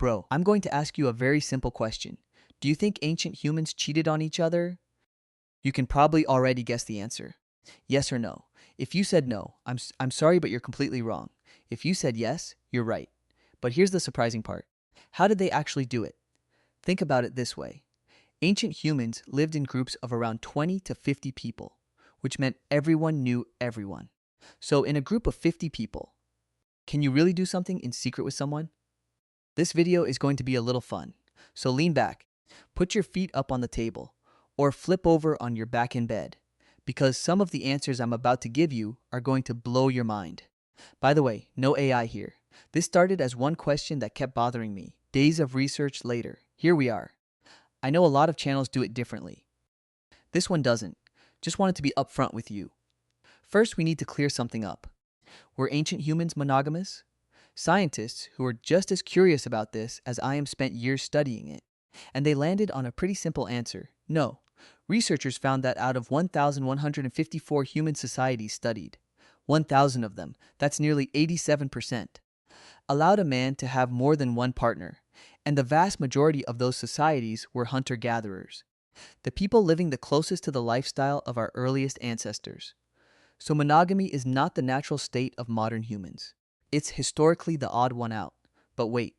Bro, I'm going to ask you a very simple question. Do you think ancient humans cheated on each other? You can probably already guess the answer. Yes or no. If you said no, I'm sorry, but you're completely wrong. If you said yes, you're right. But here's the surprising part. How did they actually do it? Think about it this way. Ancient humans lived in groups of around 20 to 50 people, which meant everyone knew everyone. So in a group of 50 people, can you really do something in secret with someone? This video is going to be a little fun. So lean back, put your feet up on the table, or flip over on your back in bed, because some of the answers I'm about to give you are going to blow your mind. By the way, no AI here. This started as one question that kept bothering me. Days of research later, here we are. I know a lot of channels do it differently. This one doesn't. Just wanted to be upfront with you. First, we need to clear something up. Were ancient humans monogamous? Scientists who are just as curious about this as I am spent years studying it, and they landed on a pretty simple answer: no. Researchers found that out of 1,154 human societies studied, 1,000 of them, that's nearly 87%, allowed a man to have more than one partner, and the vast majority of those societies were hunter-gatherers, the people living the closest to the lifestyle of our earliest ancestors. So monogamy is not the natural state of modern humans. It's historically the odd one out. But wait,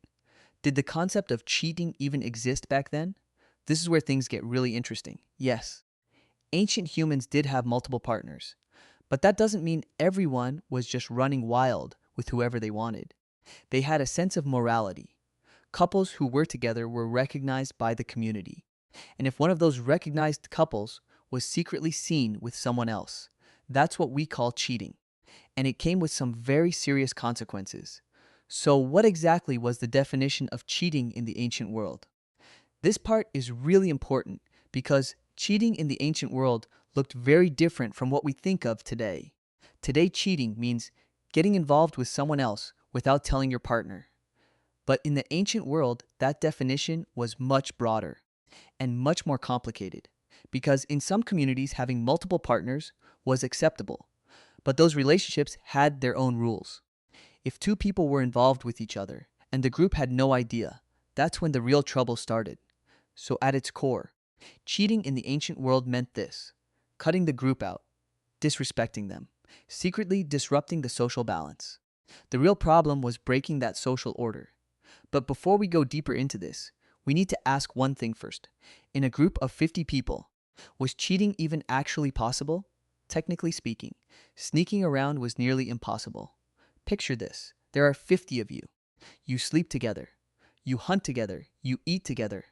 did the concept of cheating even exist back then? This is where things get really interesting. Yes, ancient humans did have multiple partners, but that doesn't mean everyone was just running wild with whoever they wanted. They had a sense of morality. Couples who were together were recognized by the community. And if one of those recognized couples was secretly seen with someone else, that's what we call cheating. And it came with some very serious consequences. So what exactly was the definition of cheating in the ancient world? This part is really important because cheating in the ancient world looked very different from what we think of today. Today, cheating means getting involved with someone else without telling your partner. But in the ancient world, that definition was much broader and much more complicated, because in some communities having multiple partners was acceptable, but those relationships had their own rules. If two people were involved with each other and the group had no idea, that's when the real trouble started. So at its core, cheating in the ancient world meant this: cutting the group out, disrespecting them, secretly disrupting the social balance. The real problem was breaking that social order. But before we go deeper into this, we need to ask one thing first. In a group of 50 people, was cheating even actually possible? Technically speaking, sneaking around was nearly impossible. Picture this. There are 50 of you. You sleep together. You hunt together. You eat together.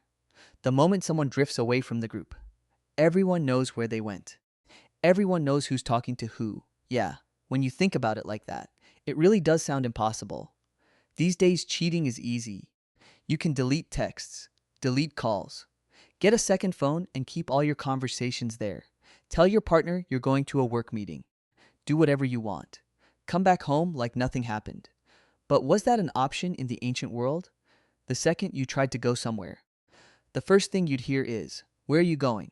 The moment someone drifts away from the group, everyone knows where they went. Everyone knows who's talking to who. Yeah, when you think about it like that, it really does sound impossible. These days, cheating is easy. You can delete texts, delete calls, get a second phone and keep all your conversations there. Tell your partner you're going to a work meeting. Do whatever you want. Come back home like nothing happened. But was that an option in the ancient world? The second you tried to go somewhere, the first thing you'd hear is, "Where are you going?"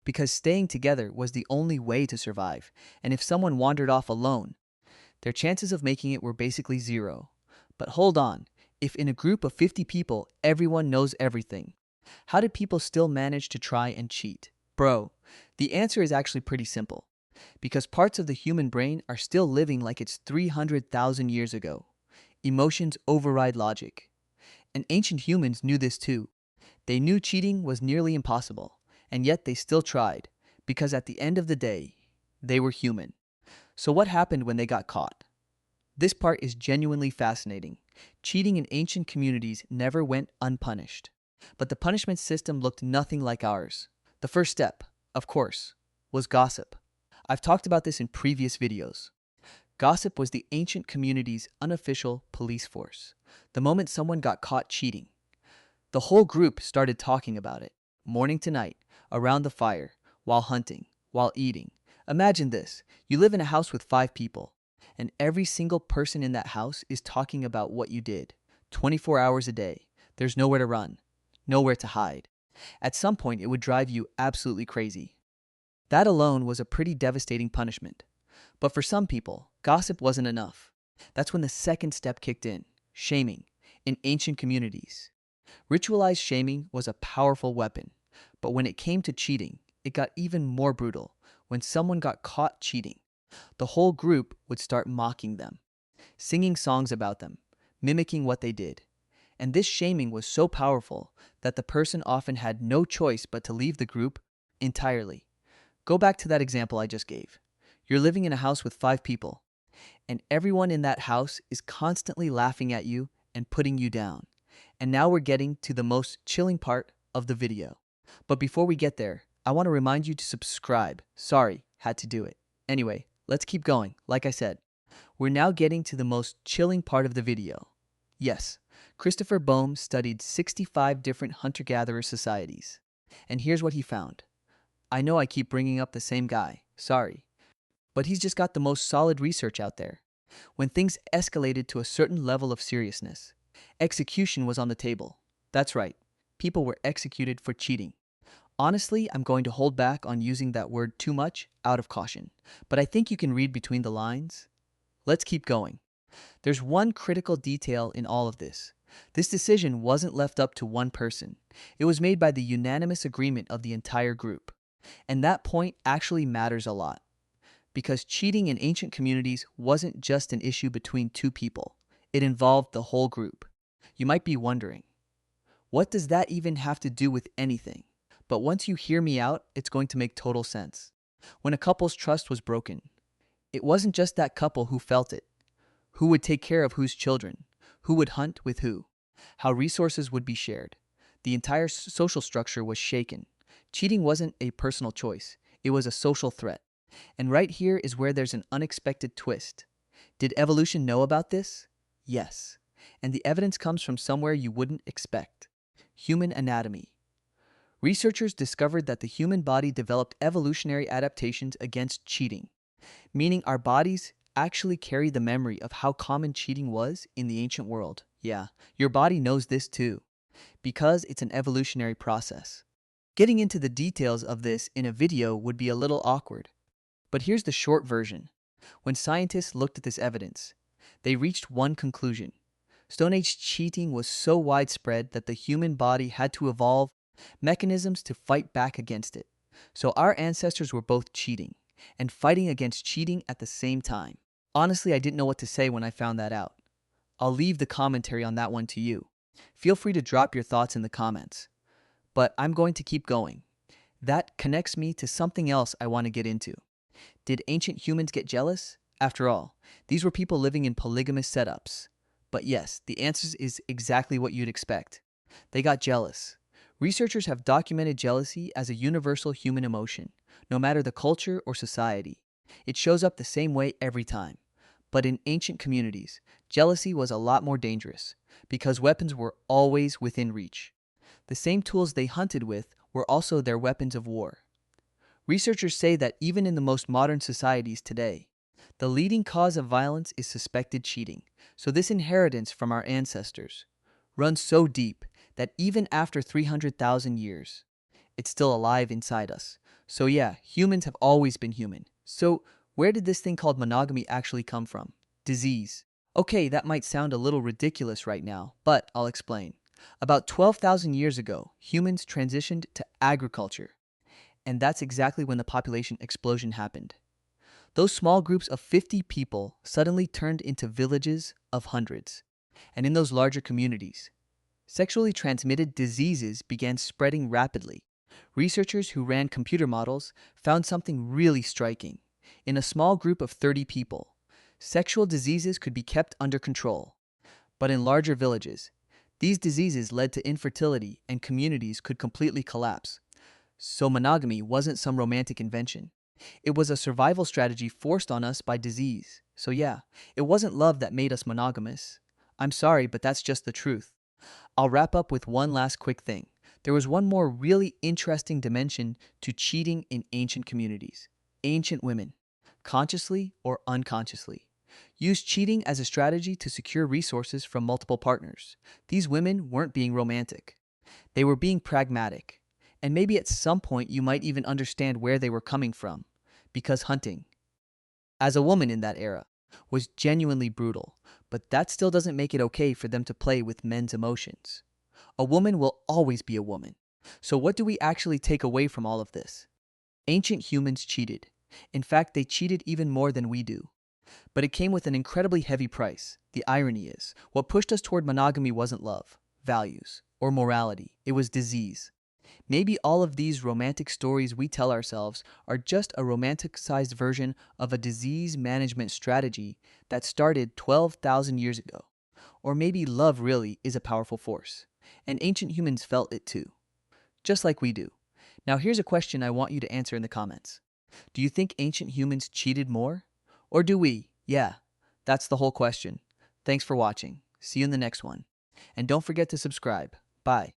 Because staying together was the only way to survive, and if someone wandered off alone, their chances of making it were basically zero. But hold on, if in a group of 50 people everyone knows everything, how did people still manage to try and cheat? Bro, the answer is actually pretty simple. Because parts of the human brain are still living like it's 300,000 years ago. Emotions override logic. And ancient humans knew this too. They knew cheating was nearly impossible, and yet they still tried, because at the end of the day, they were human. So what happened when they got caught? This part is genuinely fascinating. Cheating in ancient communities never went unpunished. But the punishment system looked nothing like ours. The first step, of course, was gossip. I've talked about this in previous videos. Gossip was the ancient community's unofficial police force. The moment someone got caught cheating, the whole group started talking about it, morning to night, around the fire, while hunting, while eating. Imagine this. You live in a house with 5 people, and every single person in that house is talking about what you did, 24 hours a day. There's nowhere to run, nowhere to hide. At some point, it would drive you absolutely crazy. That alone was a pretty devastating punishment. But for some people, gossip wasn't enough. That's when the second step kicked in: shaming. in ancient communities. Ritualized shaming was a powerful weapon, but when it came to cheating, it got even more brutal. When someone got caught cheating, the whole group would start mocking them, singing songs about them, mimicking what they did. And this shaming was so powerful that the person often had no choice but to leave the group entirely. Go back to that example I just gave. You're living in a house with 5 people, and everyone in that house is constantly laughing at you and putting you down. And now we're getting to the most chilling part of the video. But before we get there, I want to remind you to subscribe. Sorry, had to do it. Anyway, let's keep going. Like I said, we're now getting to the most chilling part of the video. Yes, Christopher Boehm studied 65 different hunter-gatherer societies. And here's what he found. I know I keep bringing up the same guy. Sorry. But he's just got the most solid research out there. When things escalated to a certain level of seriousness, execution was on the table. That's right. People were executed for cheating. Honestly, I'm going to hold back on using that word too much out of caution, but I think you can read between the lines. Let's keep going. There's one critical detail in all of this. This decision wasn't left up to one person. It was made by the unanimous agreement of the entire group. And that point actually matters a lot. Because cheating in ancient communities wasn't just an issue between 2 people. It involved the whole group. You might be wondering, what does that even have to do with anything? But once you hear me out, it's going to make total sense. When a couple's trust was broken, it wasn't just that couple who felt it. Who would take care of whose children? Who would hunt with who? How resources would be shared? The entire social structure was shaken. Cheating wasn't a personal choice. It was a social threat. And right here is where there's an unexpected twist. Did evolution know about this? Yes. And the evidence comes from somewhere you wouldn't expect. Human anatomy. Researchers discovered that the human body developed evolutionary adaptations against cheating, meaning our bodies actually carry the memory of how common cheating was in the ancient world. Yeah, your body knows this too, because it's an evolutionary process. Getting into the details of this in a video would be a little awkward, but here's the short version. When scientists looked at this evidence, they reached one conclusion. Stone Age cheating was so widespread that the human body had to evolve mechanisms to fight back against it. So our ancestors were both cheating and fighting against cheating at the same time. Honestly, I didn't know what to say when I found that out. I'll leave the commentary on that one to you. Feel free to drop your thoughts in the comments. But I'm going to keep going. That connects me to something else I want to get into. Did ancient humans get jealous? After all, these were people living in polygamous setups. But yes, the answer is exactly what you'd expect. They got jealous. Researchers have documented jealousy as a universal human emotion, no matter the culture or society. It shows up the same way every time. But in ancient communities, jealousy was a lot more dangerous, because weapons were always within reach. The same tools they hunted with were also their weapons of war. Researchers say that even in the most modern societies today, the leading cause of violence is suspected cheating. So this inheritance from our ancestors runs so deep that even after 300,000 years, it's still alive inside us. So yeah, humans have always been human. So where did this thing called monogamy actually come from? Disease. Okay, that might sound a little ridiculous right now, but I'll explain. About 12,000 years ago, humans transitioned to agriculture. And that's exactly when the population explosion happened. Those small groups of 50 people suddenly turned into villages of hundreds. And in those larger communities, sexually transmitted diseases began spreading rapidly. Researchers who ran computer models found something really striking. In a small group of 30 people, sexual diseases could be kept under control. But in larger villages, these diseases led to infertility and communities could completely collapse. So monogamy wasn't some romantic invention. It was a survival strategy forced on us by disease. So yeah, it wasn't love that made us monogamous. I'm sorry, but that's just the truth. I'll wrap up with one last quick thing. There was one more really interesting dimension to cheating in ancient communities. Ancient women, consciously or unconsciously, used cheating as a strategy to secure resources from multiple partners. These women weren't being romantic. They were being pragmatic. And maybe at some point you might even understand where they were coming from. Because hunting, as a woman in that era, was genuinely brutal. but that still doesn't make it okay for them to play with men's emotions. A woman will always be a woman. So, what do we actually take away from all of this? Ancient humans cheated. In fact, they cheated even more than we do. But it came with an incredibly heavy price. The irony is, what pushed us toward monogamy wasn't love, values, or morality. It was disease. Maybe all of these romantic stories we tell ourselves are just a romanticized version of a disease management strategy that started 12,000 years ago. Or maybe love really is a powerful force, and ancient humans felt it too, just like we do. Now, here's a question I want you to answer in the comments. Do you think ancient humans cheated more? Or do we? Yeah, that's the whole question. Thanks for watching. See you in the next one. And don't forget to subscribe. Bye.